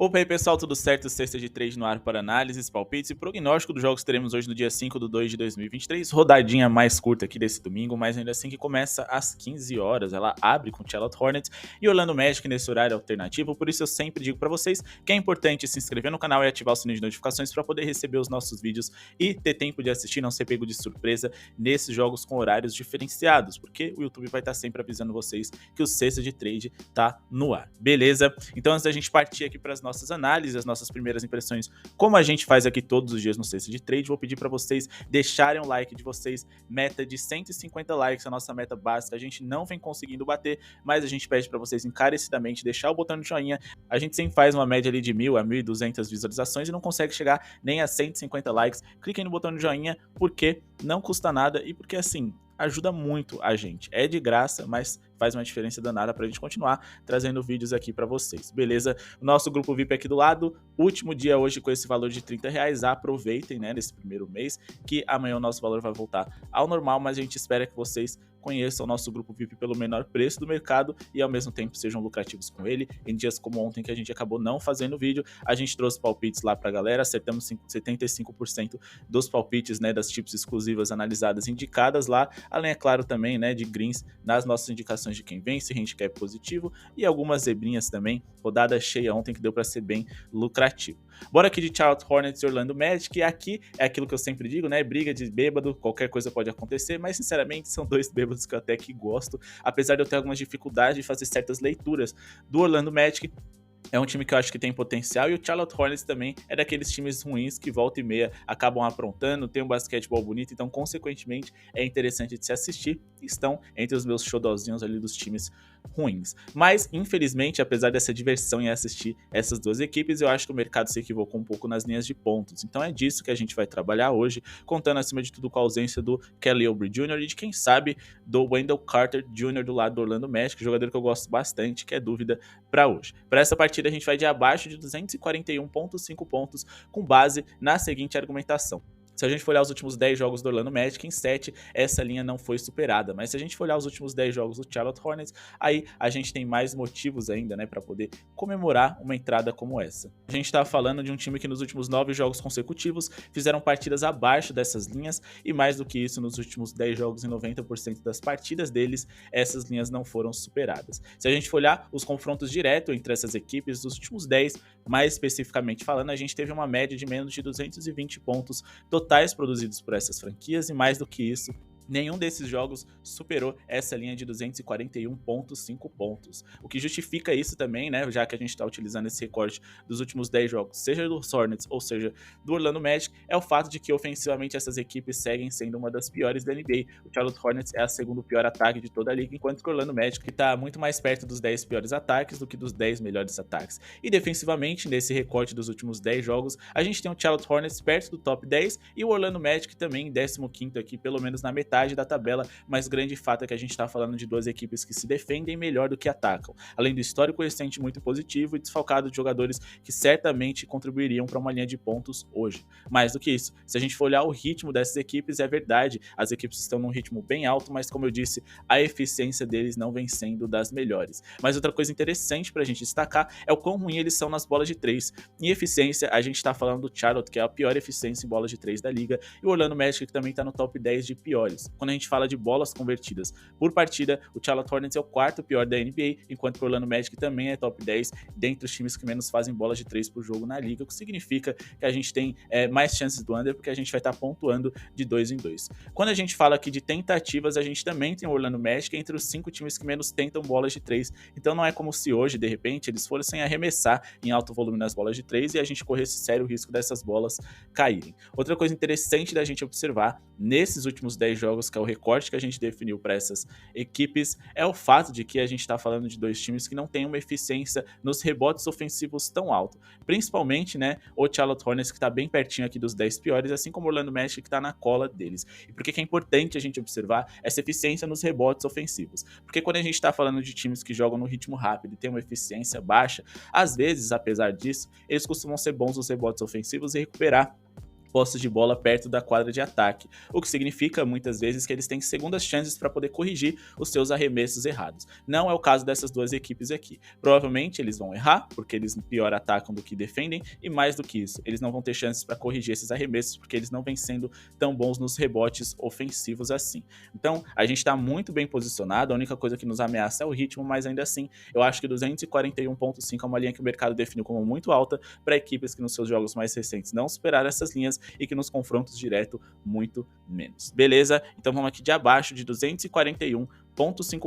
Opa aí pessoal, tudo certo? Sexta de trade no ar para análises, palpites e prognóstico dos jogos que teremos hoje no dia 5/2/2023. Rodadinha mais curta aqui desse domingo, mas ainda assim que começa às 15 horas. Ela abre com Charlotte Hornets e Orlando Magic nesse horário alternativo. Por isso eu sempre digo para vocês que é importante se inscrever no canal e ativar o sininho de notificações para poder receber os nossos vídeos e ter tempo de assistir, não ser pego de surpresa nesses jogos com horários diferenciados, porque o YouTube vai estar sempre avisando vocês que o Sexta de Trade tá no ar. Beleza? Então antes da gente partir aqui para as nossas análises, as nossas primeiras impressões, como a gente faz aqui todos os dias no Sexta de Trade, vou pedir para vocês deixarem o like de vocês, meta de 150 likes, a nossa meta básica, a gente não vem conseguindo bater, mas a gente pede para vocês encarecidamente deixar o botão de joinha. A gente sempre faz uma média ali de 1.000 a 1.200 visualizações e não consegue chegar nem a 150 likes. Cliquem no botão de joinha porque não custa nada e porque assim ajuda muito a gente. É de graça, mas faz uma diferença danada pra gente continuar trazendo vídeos aqui pra vocês, beleza? O nosso grupo VIP aqui do lado, último dia hoje com esse valor de R$30, aproveitem, né, nesse primeiro mês, que amanhã o nosso valor vai voltar ao normal, mas a gente espera que vocês conheçam o nosso grupo VIP pelo menor preço do mercado e ao mesmo tempo sejam lucrativos com ele. Em dias como ontem que a gente acabou não fazendo vídeo, a gente trouxe palpites lá pra galera, acertamos 75% dos palpites, né, das chips exclusivas analisadas indicadas lá, além, é claro, também, né, de greens nas nossas indicações de quem vence, handicap positivo e algumas zebrinhas também, rodada cheia ontem que deu para ser bem lucrativo. Bora aqui de Charlotte Hornets e Orlando Magic, e aqui é aquilo que eu sempre digo, né, briga de bêbado, qualquer coisa pode acontecer, mas sinceramente são dois bêbados que eu até que gosto, apesar de eu ter algumas dificuldades de fazer certas leituras do Orlando Magic. É um time que eu acho que tem potencial, e o Charlotte Hornets também é daqueles times ruins que volta e meia acabam aprontando, tem um basquetebol bonito, então consequentemente é interessante de se assistir, estão entre os meus xodózinhos ali dos times ruins. Mas infelizmente, apesar dessa diversão em assistir essas duas equipes, eu acho que o mercado se equivocou um pouco nas linhas de pontos, então é disso que a gente vai trabalhar hoje, contando acima de tudo com a ausência do Kelly Oubre Jr. e de quem sabe do Wendell Carter Jr. do lado do Orlando Magic, jogador que eu gosto bastante, que é dúvida para hoje. Para essa partida a gente vai de abaixo de 241,5 pontos, com base na seguinte argumentação. Se a gente for olhar os últimos 10 jogos do Orlando Magic, em 7 essa linha não foi superada, mas se a gente for olhar os últimos 10 jogos do Charlotte Hornets, aí a gente tem mais motivos ainda, né, para poder comemorar uma entrada como essa. A gente tá falando de um time que nos últimos 9 jogos consecutivos fizeram partidas abaixo dessas linhas, e mais do que isso, nos últimos 10 jogos em 90% das partidas deles, essas linhas não foram superadas. Se a gente for olhar os confrontos diretos entre essas equipes, dos últimos 10, mais especificamente falando, a gente teve uma média de menos de 220 pontos totais produzidos por essas franquias, e mais do que isso, nenhum desses jogos superou essa linha de 241,5 pontos. O que justifica isso também, né, já que a gente está utilizando esse recorte dos últimos 10 jogos, seja do Hornets ou seja do Orlando Magic, é o fato de que ofensivamente essas equipes seguem sendo uma das piores da NBA. O Charlotte Hornets é a segundo pior ataque de toda a liga, enquanto que o Orlando Magic está muito mais perto dos 10 piores ataques do que dos 10 melhores ataques. E defensivamente, nesse recorte dos últimos 10 jogos, a gente tem o Charlotte Hornets perto do top 10 e o Orlando Magic também em 15º aqui, pelo menos na metade da tabela, mas grande fato é que a gente está falando de duas equipes que se defendem melhor do que atacam, além do histórico recente muito positivo e desfalcado de jogadores que certamente contribuiriam para uma linha de pontos hoje. Mais do que isso, se a gente for olhar o ritmo dessas equipes, é verdade, as equipes estão num ritmo bem alto, mas como eu disse, a eficiência deles não vem sendo das melhores. Mas outra coisa interessante para a gente destacar é o quão ruim eles são nas bolas de 3. Em eficiência, a gente está falando do Charlotte, que é a pior eficiência em bolas de 3 da liga, e o Orlando Magic, que também está no top 10 de piores. Quando a gente fala de bolas convertidas por partida, o Charlotte Hornets é o quarto pior da NBA, enquanto que o Orlando Magic também é top 10 dentre os times que menos fazem bolas de 3 por jogo na liga, o que significa que a gente tem mais chances do under, porque a gente vai estar pontuando de 2 em 2. Quando a gente fala aqui de tentativas, a gente também tem o Orlando Magic entre os 5 times que menos tentam bolas de 3, então não é como se hoje, de repente, eles fossem arremessar em alto volume nas bolas de 3 e a gente corresse sério risco dessas bolas caírem. Outra coisa interessante da gente observar nesses últimos 10 jogos, que é o recorte que a gente definiu para essas equipes, é o fato de que a gente está falando de dois times que não têm uma eficiência nos rebotes ofensivos tão alto, principalmente, né, o Charlotte Hornets, que está bem pertinho aqui dos 10 piores, assim como o Orlando Magic, que está na cola deles. E por que é importante a gente observar essa eficiência nos rebotes ofensivos? Porque quando a gente está falando de times que jogam no ritmo rápido e tem uma eficiência baixa, às vezes, apesar disso, eles costumam ser bons nos rebotes ofensivos e recuperar postos de bola perto da quadra de ataque, o que significa muitas vezes que eles têm segundas chances para poder corrigir os seus arremessos errados. Não é o caso dessas duas equipes aqui. Provavelmente eles vão errar, porque eles pior atacam do que defendem, e mais do que isso, eles não vão ter chances para corrigir esses arremessos, porque eles não vêm sendo tão bons nos rebotes ofensivos assim. Então, a gente está muito bem posicionado, a única coisa que nos ameaça é o ritmo, mas ainda assim, eu acho que 241.5 é uma linha que o mercado definiu como muito alta para equipes que nos seus jogos mais recentes não superaram essas linhas e que nos confrontos direto muito menos. Beleza? Então vamos aqui de abaixo de 241.5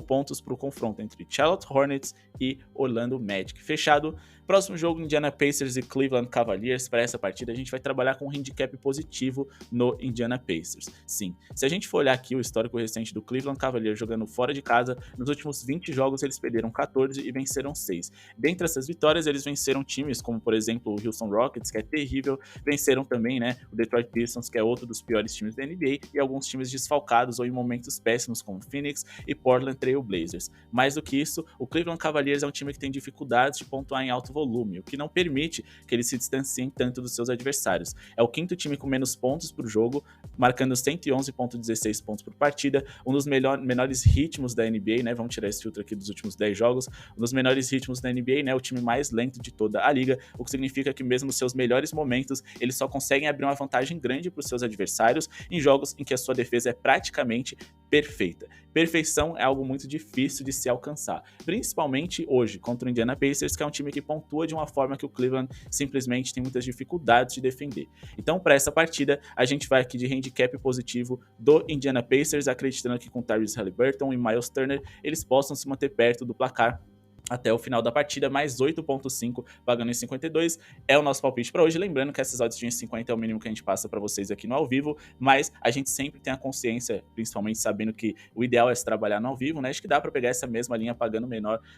pontos para o confronto entre Charlotte Hornets e Orlando Magic. Fechado. Próximo jogo, Indiana Pacers e Cleveland Cavaliers. Para essa partida, a gente vai trabalhar com um handicap positivo no Indiana Pacers. Sim, se a gente for olhar aqui o histórico recente do Cleveland Cavaliers jogando fora de casa, nos últimos 20 jogos eles perderam 14 e venceram 6. Dentre essas vitórias, eles venceram times como, por exemplo, o Houston Rockets, que é terrível, venceram também, né, o Detroit Pistons, que é outro dos piores times da NBA, e alguns times desfalcados ou em momentos péssimos, como Phoenix e Portland Trail Blazers. Mais do que isso, o Cleveland Cavaliers é um time que tem dificuldades de pontuar em alto volume, o que não permite que eles se distanciem tanto dos seus adversários. É o quinto time com menos pontos por jogo, marcando 111.16 pontos por partida, um dos menores ritmos da NBA, né? Vamos tirar esse filtro aqui dos últimos 10 jogos, um dos menores ritmos da NBA, né? O time mais lento de toda a liga, o que significa que mesmo nos seus melhores momentos, eles só conseguem abrir uma vantagem grande para os seus adversários em jogos em que a sua defesa é praticamente perfeita. Perfeição é algo muito difícil de se alcançar, principalmente hoje contra o Indiana Pacers, que é um time que pontua de uma forma que o Cleveland simplesmente tem muitas dificuldades de defender. Então, para essa partida, a gente vai aqui de handicap positivo do Indiana Pacers, acreditando que com Tyrese Haliburton e Miles Turner, eles possam se manter perto do placar até o final da partida, mais 8.5, pagando em 52, é o nosso palpite para hoje. Lembrando que essas odds de 50 é o mínimo que a gente passa para vocês aqui no ao vivo, mas a gente sempre tem a consciência, principalmente sabendo que o ideal é se trabalhar no ao vivo, né? Acho que dá para pegar essa mesma linha pagando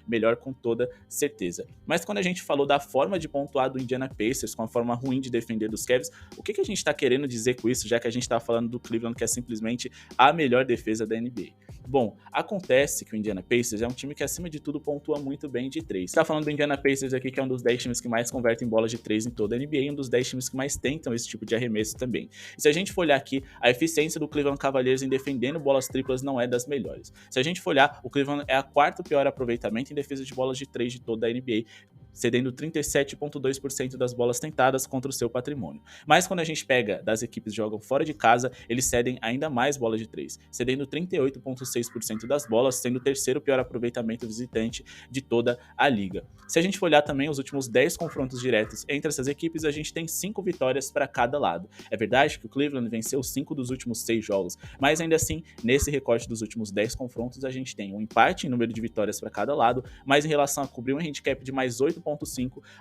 melhor com toda certeza. Mas quando a gente falou da forma de pontuar do Indiana Pacers, com a forma ruim de defender dos Cavs, o que a gente está querendo dizer com isso, já que a gente está falando do Cleveland, que é simplesmente a melhor defesa da NBA? Bom, acontece que o Indiana Pacers é um time que acima de tudo pontua muito bem de 3. Tá falando do Indiana Pacers aqui, que é um dos 10 times que mais convertem bolas de 3 em toda a NBA e um dos 10 times que mais tentam esse tipo de arremesso também. E se a gente for olhar aqui, a eficiência do Cleveland Cavaliers em defendendo bolas triplas não é das melhores. Se a gente for olhar, o Cleveland é a quarta pior aproveitamento em defesa de bolas de 3 de toda a NBA, cedendo 37,2% das bolas tentadas contra o seu patrimônio. Mas quando a gente pega das equipes que jogam fora de casa, eles cedem ainda mais bolas de 3, cedendo 38,6% das bolas, sendo o terceiro pior aproveitamento visitante de toda a liga. Se a gente for olhar também os últimos 10 confrontos diretos entre essas equipes, a gente tem 5 vitórias para cada lado. É verdade que o Cleveland venceu 5 dos últimos 6 jogos, mas ainda assim, nesse recorte dos últimos 10 confrontos, a gente tem um empate em número de vitórias para cada lado, mas em relação a cobrir um handicap de mais 8,5,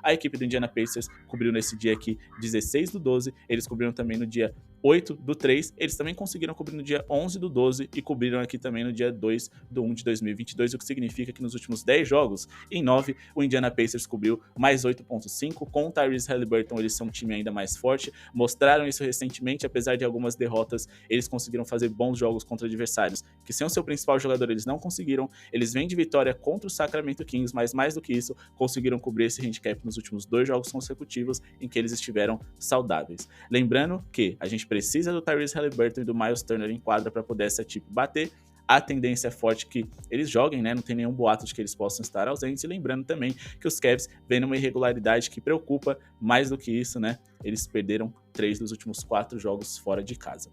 a equipe do Indiana Pacers cobriu nesse dia aqui 16 do 12, eles cobriram também no dia 8 do 3, eles também conseguiram cobrir no dia 11 do 12 e cobriram aqui também no dia 2 do 1 de 2022, o que significa que nos últimos 10 jogos, em 9, o Indiana Pacers cobriu mais 8,5, com o Tyrese Haliburton eles são um time ainda mais forte, mostraram isso recentemente, apesar de algumas derrotas, eles conseguiram fazer bons jogos contra adversários, que sem o seu principal jogador eles não conseguiram, eles vêm de vitória contra o Sacramento Kings, mas mais do que isso, conseguiram cobrir esse handicap nos últimos 2 jogos consecutivos em que eles estiveram saudáveis. Lembrando que a gente precisa do Tyrese Haliburton e do Miles Turner em quadra para poder essa equipe bater. A tendência é forte que eles joguem, né? Não tem nenhum boato de que eles possam estar ausentes. E lembrando também que os Cavs vêm numa irregularidade que preocupa. Mais do que isso, né? Eles perderam 3 dos últimos 4 jogos fora de casa.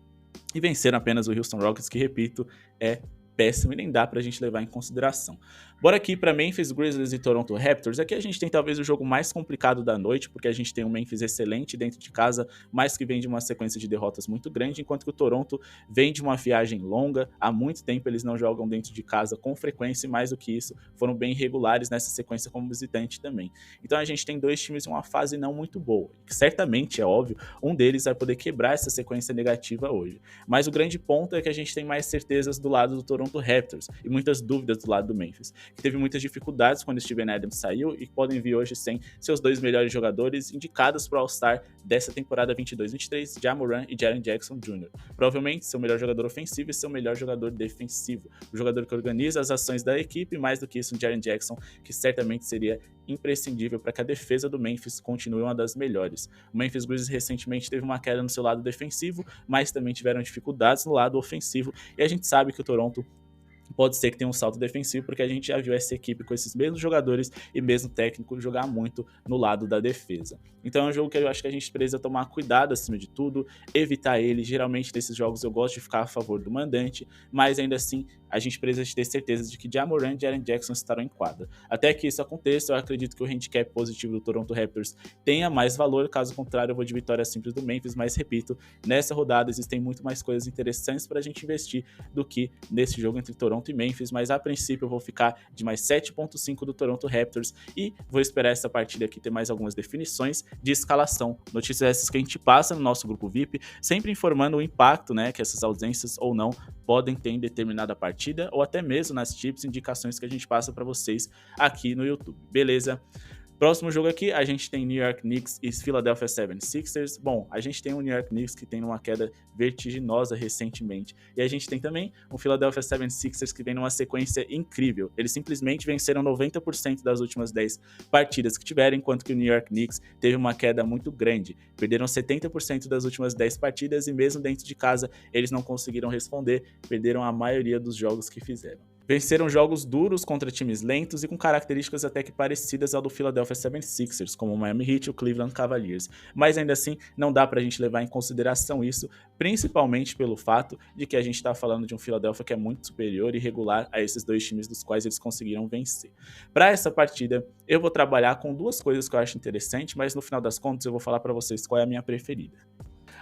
E venceram apenas o Houston Rockets, que, repito, é péssimo e nem dá pra gente levar em consideração. Bora aqui para Memphis Grizzlies e Toronto Raptors. Aqui a gente tem talvez o jogo mais complicado da noite, porque a gente tem um Memphis excelente dentro de casa, mas que vem de uma sequência de derrotas muito grande, enquanto que o Toronto vem de uma viagem longa. Há muito tempo eles não jogam dentro de casa com frequência e mais do que isso, foram bem irregulares nessa sequência como visitante também. Então a gente tem dois times em uma fase não muito boa. Certamente, é óbvio, um deles vai poder quebrar essa sequência negativa hoje. Mas o grande ponto é que a gente tem mais certezas do lado do Toronto Raptors e muitas dúvidas do lado do Memphis. que teve muitas dificuldades quando Steven Adams saiu e podem vir hoje sem seus dois melhores jogadores indicados para o All-Star dessa temporada 22-23, Ja Morant e Jaren Jackson Jr. Provavelmente seu melhor jogador ofensivo e seu melhor jogador defensivo. O jogador que organiza as ações da equipe, mais do que isso, Jaren Jackson, que certamente seria imprescindível para que a defesa do Memphis continue uma das melhores. O Memphis Grizzlies recentemente teve uma queda no seu lado defensivo, mas também tiveram dificuldades no lado ofensivo, e a gente sabe que o Toronto pode ser que tenha um salto defensivo, porque a gente já viu essa equipe com esses mesmos jogadores e mesmo técnico jogar muito no lado da defesa. Então é um jogo que eu acho que a gente precisa tomar cuidado acima de tudo, evitar ele. Geralmente nesses jogos eu gosto de ficar a favor do mandante, mas ainda assim a gente precisa ter certeza de que Ja Morant e Jaren Jackson estarão em quadra. Até que isso aconteça, eu acredito que o handicap positivo do Toronto Raptors tenha mais valor, caso contrário eu vou de vitória simples do Memphis, mas repito, nessa rodada existem muito mais coisas interessantes para a gente investir do que nesse jogo entre Toronto e Memphis, mas a princípio eu vou ficar de mais 7.5 do Toronto Raptors e vou esperar essa partida aqui ter mais algumas definições de escalação. Notícias essas que a gente passa no nosso grupo VIP, sempre informando o impacto, né, que essas ausências ou não podem ter em determinada partida, ou até mesmo nas tips, indicações que a gente passa para vocês aqui no YouTube, beleza? Próximo jogo aqui, a gente tem New York Knicks e Philadelphia 76ers. Bom, a gente tem um New York Knicks que tem uma queda vertiginosa recentemente. E a gente tem também um Philadelphia 76ers que vem numa sequência incrível. Eles simplesmente venceram 90% das últimas 10 partidas que tiveram, enquanto que o New York Knicks teve uma queda muito grande. Perderam 70% das últimas 10 partidas e mesmo dentro de casa eles não conseguiram responder, perderam a maioria dos jogos que fizeram. Venceram jogos duros contra times lentos e com características até que parecidas ao do Philadelphia 76ers, como o Miami Heat e o Cleveland Cavaliers. Mas ainda assim, não dá pra gente levar em consideração isso, principalmente pelo fato de que a gente tá falando de um Philadelphia que é muito superior e regular a esses dois times dos quais eles conseguiram vencer. Para essa partida, eu vou trabalhar com duas coisas que eu acho interessante, mas no final das contas eu vou falar para vocês qual é a minha preferida.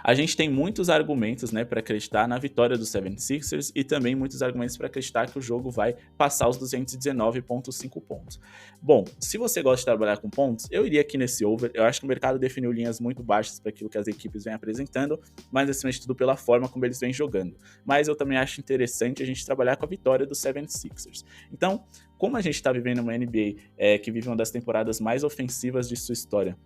A gente tem muitos argumentos, né, para acreditar na vitória dos 76ers e também muitos argumentos para acreditar que o jogo vai passar os 219,5 pontos. Bom, se você gosta de trabalhar com pontos, eu iria aqui nesse over. Eu acho que o mercado definiu linhas muito baixas para aquilo que as equipes vêm apresentando, mas acima de tudo pela forma como eles vêm jogando. Mas eu também acho interessante a gente trabalhar com a vitória dos 76ers. Então, como a gente está vivendo uma NBA que vive uma das temporadas mais ofensivas de sua história,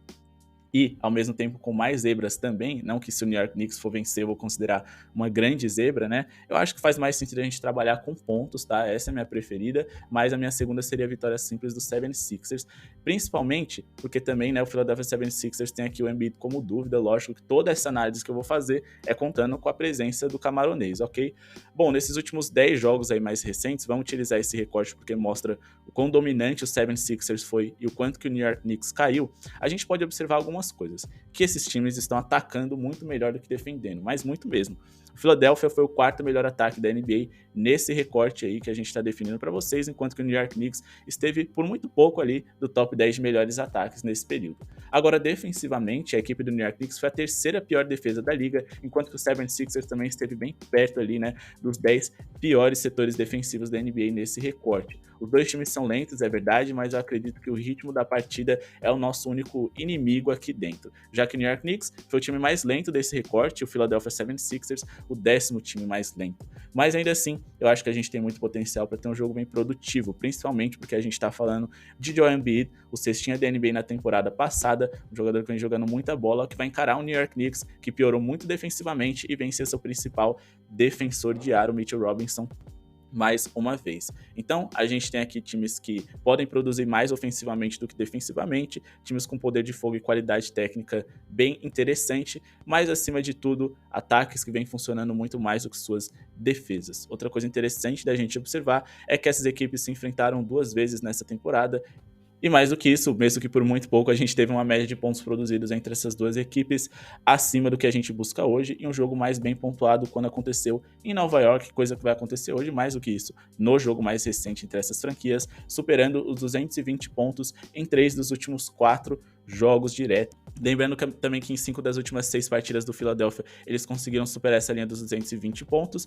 e, ao mesmo tempo, com mais zebras também, não que se o New York Knicks for vencer eu vou considerar uma grande zebra, né? Eu acho que faz mais sentido a gente trabalhar com pontos, tá? Essa é a minha preferida, mas a minha segunda seria a vitória simples dos 76ers, principalmente porque também, né, o Philadelphia 76ers tem aqui o Embiid como dúvida. Lógico que toda essa análise que eu vou fazer é contando com a presença do camaronês, ok? Bom, nesses últimos 10 jogos aí mais recentes, vamos utilizar esse recorte porque mostra o quão dominante o 76ers foi e o quanto que o New York Knicks caiu. A gente pode observar algumas coisas, que esses times estão atacando muito melhor do que defendendo, mas muito mesmo. O Philadelphia foi o quarto melhor ataque da NBA nesse recorte aí que a gente está definindo para vocês, enquanto que o New York Knicks esteve por muito pouco ali do top 10 de melhores ataques nesse período. Agora, defensivamente, a equipe do New York Knicks foi a terceira pior defesa da liga, enquanto que o 76ers também esteve bem perto ali, né, dos 10 piores setores defensivos da NBA nesse recorte. Os dois times são lentos, é verdade, mas eu acredito que o ritmo da partida é o nosso único inimigo aqui dentro, já que o New York Knicks foi o time mais lento desse recorte, o Philadelphia 76ers o 10º time mais lento. Mas ainda assim, eu acho que a gente tem muito potencial para ter um jogo bem produtivo, principalmente porque a gente está falando de Joel Embiid, o cestinha da NBA na temporada passada, um jogador que vem jogando muita bola, que vai encarar o New York Knicks, que piorou muito defensivamente e vem ser seu principal defensor de aro, Mitchell Robinson, mais uma vez. Então, a gente tem aqui times que podem produzir mais ofensivamente do que defensivamente, times com poder de fogo e qualidade técnica bem interessante, mas acima de tudo, ataques que vêm funcionando muito mais do que suas defesas. Outra coisa interessante da gente observar é que essas equipes se enfrentaram 2 vezes nessa temporada. E mais do que isso, mesmo que por muito pouco, a gente teve uma média de pontos produzidos entre essas duas equipes acima do que a gente busca hoje, e um jogo mais bem pontuado quando aconteceu em Nova York, coisa que vai acontecer hoje, mais do que isso, no jogo mais recente entre essas franquias, superando os 220 pontos em 3 dos últimos 4 jogos direto. Lembrando que, também que em 5 das últimas 6 partidas do Philadelphia, eles conseguiram superar essa linha dos 220 pontos.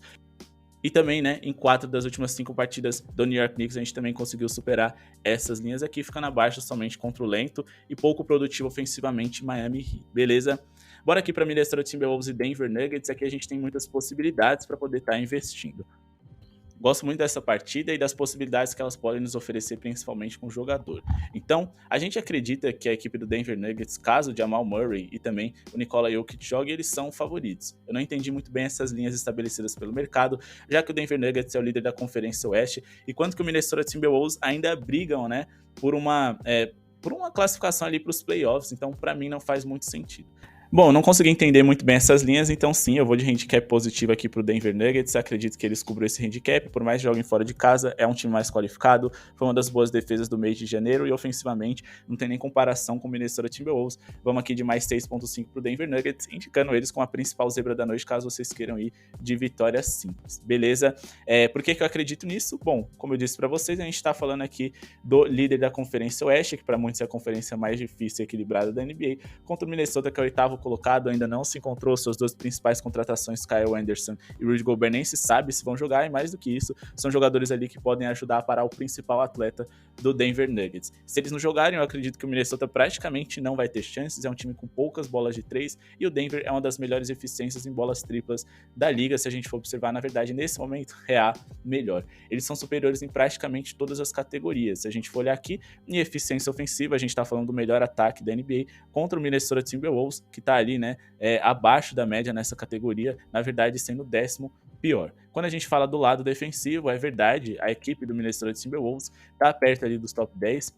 E também, né, em 4 das últimas 5 partidas do New York Knicks, a gente também conseguiu superar essas linhas aqui, ficando abaixo somente contra o lento e pouco produtivo ofensivamente Miami Heat, beleza? Bora aqui para Minnesota Timberwolves e Denver Nuggets. Aqui a gente tem muitas possibilidades para poder estar investindo. gosto muito dessa partida e das possibilidades que elas podem nos oferecer, principalmente com o jogador. Então, a gente acredita que a equipe do Denver Nuggets, caso o Jamal Murray e também o Nikola Jokic joguem, eles são favoritos. Eu não entendi muito bem essas linhas estabelecidas pelo mercado, já que o Denver Nuggets é o líder da Conferência Oeste, e quanto que o Minnesota Timberwolves ainda brigam, né, por uma classificação ali para os playoffs, então para mim não faz muito sentido. Bom, não consegui entender muito bem essas linhas, então sim, eu vou de handicap positivo aqui pro Denver Nuggets. Acredito que eles cubram esse handicap, por mais que joguem fora de casa, é um time mais qualificado, foi uma das boas defesas do mês de janeiro e ofensivamente não tem nem comparação com o Minnesota Timberwolves. Vamos aqui de mais 6.5 pro Denver Nuggets, indicando eles como a principal zebra da noite, caso vocês queiram ir de vitória simples, beleza? Por que eu acredito nisso? Bom, como eu disse para vocês, a gente tá falando aqui do líder da Conferência Oeste, que para muitos é a conferência mais difícil e equilibrada da NBA, contra o Minnesota, que é o oitavo colocado, ainda não se encontrou suas duas principais contratações, Kyle Anderson e Rudy Gobert, nem se sabe se vão jogar, e mais do que isso, são jogadores ali que podem ajudar a parar o principal atleta do Denver Nuggets. Se eles não jogarem, eu acredito que o Minnesota praticamente não vai ter chances, é um time com poucas bolas de 3, e o Denver é uma das melhores eficiências em bolas triplas da liga, se a gente for observar, na verdade, nesse momento, é a melhor. Eles são superiores em praticamente todas as categorias. Se a gente for olhar aqui, em eficiência ofensiva, a gente tá falando do melhor ataque da NBA contra o Minnesota Timberwolves, que tá ali, né, abaixo da média nessa categoria, na verdade sendo o 10º pior. Quando a gente fala do lado defensivo, é verdade, a equipe do Minnesota Timberwolves tá perto ali dos top 10,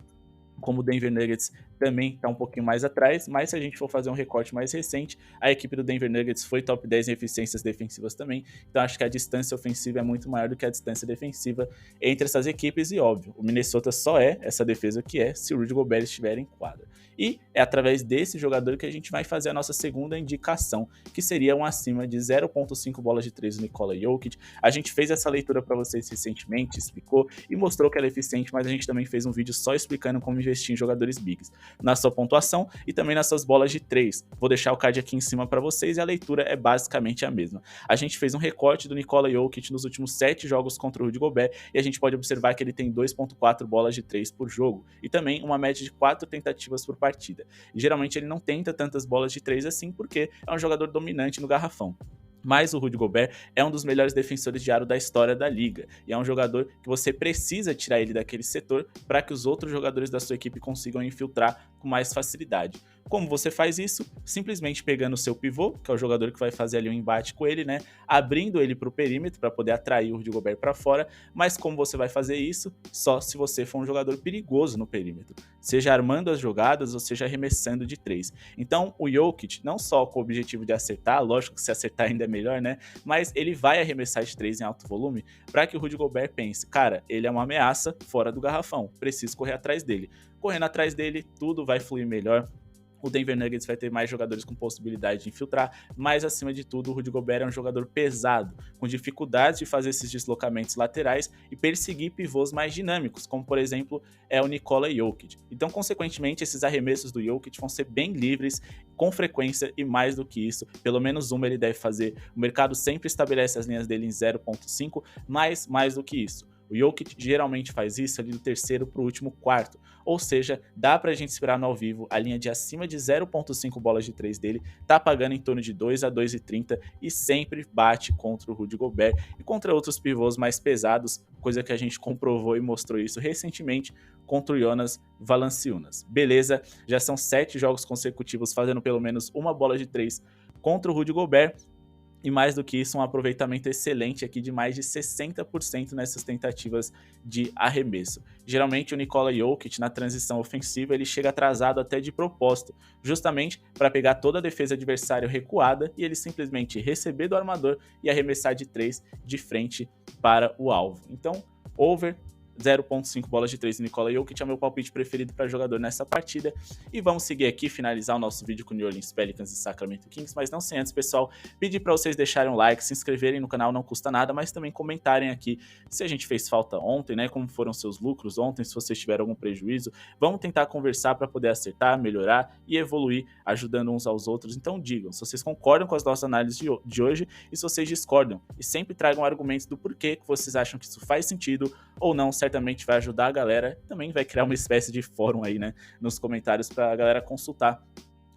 como o Denver Nuggets também está um pouquinho mais atrás, mas se a gente for fazer um recorte mais recente, a equipe do Denver Nuggets foi top 10 em eficiências defensivas também, então acho que a distância ofensiva é muito maior do que a distância defensiva entre essas equipes, e óbvio, o Minnesota só é essa defesa que é se o Rudy Gobert estiver em quadra. E é através desse jogador que a gente vai fazer a nossa segunda indicação, que seria um acima de 0.5 bolas de 3 do Nikola Jokic. A gente fez essa leitura para vocês recentemente, explicou e mostrou que ela é eficiente, mas a gente também fez um vídeo só explicando como investir em jogadores bigs, na sua pontuação e também nas suas bolas de 3. Vou deixar o card aqui em cima para vocês e a leitura é basicamente a mesma. A gente fez um recorte do Nikola Jokic nos últimos 7 jogos contra o Rudy Gobert e a gente pode observar que ele tem 2.4 bolas de 3 por jogo e também uma média de 4 tentativas por partida. E geralmente ele não tenta tantas bolas de 3 assim porque é um jogador dominante no garrafão. Mas o Rudy Gobert é um dos melhores defensores de aro da história da liga, e é um jogador que você precisa tirar ele daquele setor para que os outros jogadores da sua equipe consigam infiltrar com mais facilidade. Como você faz isso? Simplesmente pegando o seu pivô, que é o jogador que vai fazer ali um embate com ele, né? Abrindo ele para o perímetro para poder atrair o Rudy Gobert para fora, mas como você vai fazer isso? Só se você for um jogador perigoso no perímetro, seja armando as jogadas ou seja arremessando de 3. Então o Jokic, não só com o objetivo de acertar, lógico que se acertar ainda é melhor, né? Mas ele vai arremessar de 3 em alto volume para que o Rudy Gobert pense, cara, ele é uma ameaça fora do garrafão, preciso correr atrás dele. Correndo atrás dele, tudo vai fluir melhor. O Denver Nuggets vai ter mais jogadores com possibilidade de infiltrar, mas acima de tudo o Rudy Gobert é um jogador pesado, com dificuldades de fazer esses deslocamentos laterais e perseguir pivôs mais dinâmicos, como por exemplo é o Nikola Jokic. Então, consequentemente, esses arremessos do Jokic vão ser bem livres, com frequência, e mais do que isso, pelo menos uma ele deve fazer. O mercado sempre estabelece as linhas dele em 0.5, mas mais do que isso. O Jokic geralmente faz isso ali do terceiro para o último quarto, ou seja, dá pra gente esperar no ao vivo a linha de acima de 0.5 bolas de 3 dele, tá pagando em torno de 2 a 2,30 e sempre bate contra o Rudy Gobert e contra outros pivôs mais pesados, coisa que a gente comprovou e mostrou isso recentemente contra o Jonas Valanciunas. Beleza, já são 7 jogos consecutivos fazendo pelo menos uma bola de 3 contra o Rudy Gobert. E mais do que isso, um aproveitamento excelente aqui de mais de 60% nessas tentativas de arremesso. Geralmente o Nikola Jokic na transição ofensiva ele chega atrasado até de propósito, justamente para pegar toda a defesa adversária recuada e ele simplesmente receber do armador e arremessar de 3 de frente para o alvo. Então, over 0.5 bolas de 3 do Nikola Jokic é o meu palpite preferido para jogador nessa partida. E vamos seguir aqui, finalizar o nosso vídeo com New Orleans Pelicans e Sacramento Kings, mas não sem antes, pessoal, pedir para vocês deixarem um like, se inscreverem no canal, não custa nada, mas também comentarem aqui se a gente fez falta ontem, né, como foram seus lucros ontem, se vocês tiveram algum prejuízo. Vamos tentar conversar para poder acertar, melhorar e evoluir, ajudando uns aos outros. Então digam se vocês concordam com as nossas análises de hoje e se vocês discordam. E sempre tragam argumentos do porquê que vocês acham que isso faz sentido ou não. Certamente vai ajudar a galera, também vai criar uma espécie de fórum aí, né, nos comentários para a galera consultar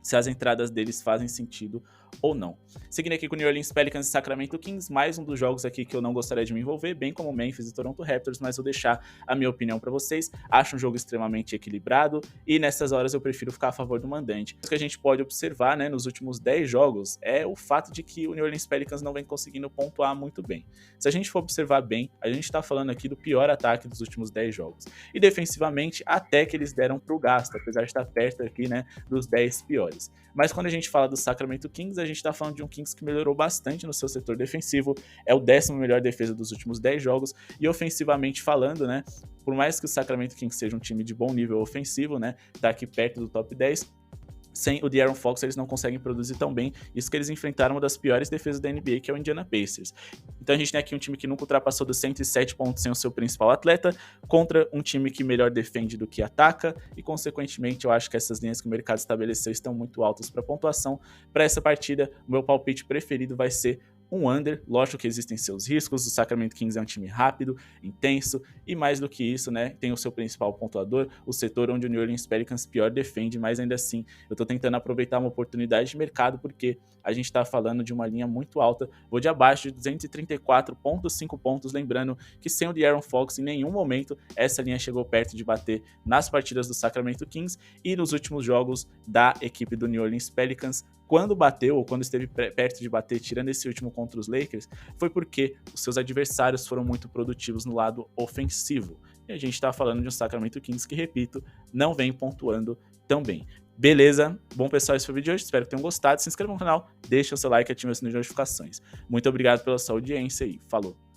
se as entradas deles fazem sentido ou não. Seguindo aqui com New Orleans Pelicans e Sacramento Kings, mais um dos jogos aqui que eu não gostaria de me envolver, bem como Memphis e Toronto Raptors, mas vou deixar a minha opinião para vocês. Acho um jogo extremamente equilibrado e nessas horas eu prefiro ficar a favor do mandante. O que a gente pode observar, né, nos últimos 10 jogos é o fato de que o New Orleans Pelicans não vem conseguindo pontuar muito bem. Se a gente for observar bem, a gente está falando aqui do pior ataque dos últimos 10 jogos. E defensivamente, até que eles deram pro gasto, apesar de estar perto aqui, né, dos 10 piores. Mas quando a gente fala do Sacramento Kings, a gente está falando de um Kings que melhorou bastante no seu setor defensivo, é o 10º melhor defesa dos últimos 10 jogos, e ofensivamente falando, né, por mais que o Sacramento Kings seja um time de bom nível ofensivo, né, tá aqui perto do top 10, sem o De'Aaron Fox eles não conseguem produzir tão bem, isso que eles enfrentaram uma das piores defesas da NBA, que é o Indiana Pacers. Então a gente tem aqui um time que nunca ultrapassou dos 107 pontos sem o seu principal atleta, contra um time que melhor defende do que ataca, e consequentemente eu acho que essas linhas que o mercado estabeleceu estão muito altas para pontuação. Para essa partida, o meu palpite preferido vai ser um under. Lógico que existem seus riscos, o Sacramento Kings é um time rápido, intenso, e mais do que isso, né, tem o seu principal pontuador, o setor onde o New Orleans Pelicans pior defende, mas ainda assim, eu tô tentando aproveitar uma oportunidade de mercado, porque a gente tá falando de uma linha muito alta, vou de abaixo de 234,5 pontos, lembrando que sem o De'Aaron Fox, em nenhum momento, essa linha chegou perto de bater nas partidas do Sacramento Kings, e nos últimos jogos da equipe do New Orleans Pelicans, quando bateu, ou quando esteve perto de bater, tirando esse último contra os Lakers, foi porque os seus adversários foram muito produtivos no lado ofensivo. E a gente tá falando de um Sacramento Kings que, repito, não vem pontuando tão bem. Beleza? Bom, pessoal, esse foi o vídeo de hoje. Espero que tenham gostado. Se inscreva no canal, deixa o seu like e ative o sininho de notificações. Muito obrigado pela sua audiência e falou!